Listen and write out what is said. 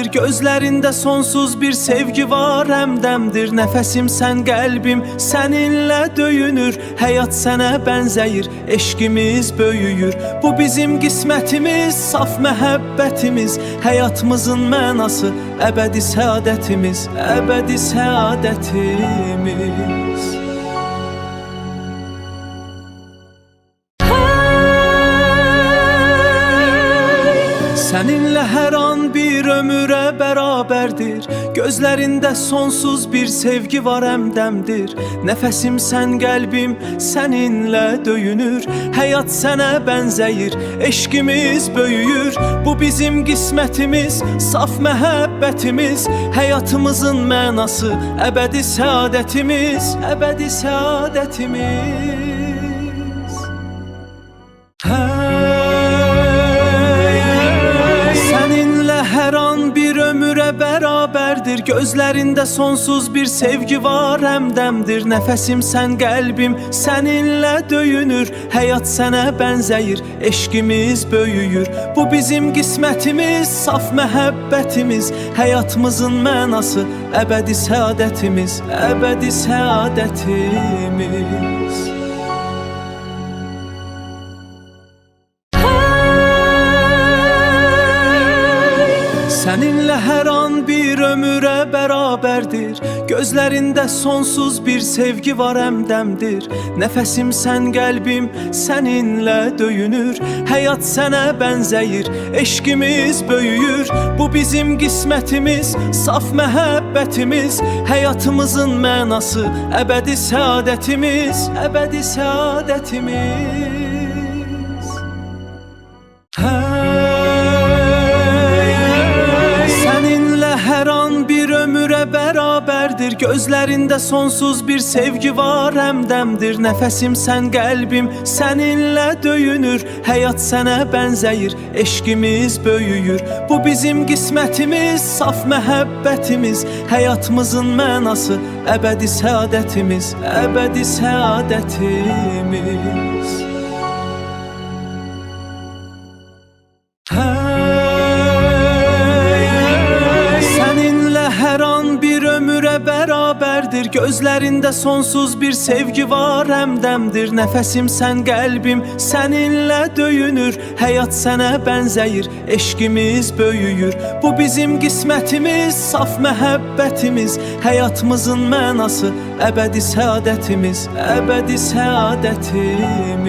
bərabərdir. Gözlərində sonsuz bir sevgi var, həmdəmdir. Nəfəsim sən, qəlbim səninlə döyünür. Həyat sənə bənzəyir, eşqimiz böyüyür. Bu bizim qismətimiz, saf məhəbbətimiz. Həyatımızın mənası, əbədi səadətimiz, əbədi səadətimiz. Səninlə hər an bir ömürə bərabərdir. Gözlərində sonsuz bir sevgi var, həmdəmdir. Nəfəsim sən, qəlbim səninlə döyünür. Həyat sənə bənzəyir, eşqimiz böyüyür. Bu bizim qismətimiz, saf məhəbbətimiz. Həyatımızın mənası, əbədi səadətimiz, əbədi səadətimiz. Hər an bir ömürə bərabərdir. Gözlərində sonsuz bir sevgi var, həmdəmdir. Nəfəsim sən, qəlbim səninlə döyünür. Həyat sənə bənzəyir, eşqimiz böyüyür. Bu bizim qismətimiz, saf məhəbbətimiz. Həyatımızın mənası, əbədi səadətimiz, əbədi səadətimiz. Səninlə hər an bir ömürə bərabərdir. Gözlərində sonsuz bir sevgi var, həmdəmdir. Nəfəsim sən, qəlbim səninlə döyünür. Həyat sənə bənzəyir, eşqimiz böyüyür. Bu bizim qismətimiz, saf məhəbbətimiz. Həyatımızın mənası, əbədi səadətimiz, əbədi səadətimiz. Hər an bir ömürə bərabərdir. Gözlərində sonsuz bir sevgi var, həmdəmdir. Nəfəsim sən, qəlbim səninlə döyünür. Həyat sənə bənzəyir, eşqimiz böyüyür. Bu bizim qismətimiz, saf məhəbbətimiz. Həyatımızın mənası, əbədi səadətimiz, əbədi səadətimiz. Hər an bir ömürə bərabərdir. Gözlərində sonsuz bir sevgi var, həmdəmdir. Nəfəsim sən, qəlbim səninlə döyünür. Həyat sənə bənzəyir, eşqimiz böyüyür. Bu bizim qismətimiz, saf məhəbbətimiz. Həyatımızın mənası, əbədi səadətimiz, əbədi səadətimiz.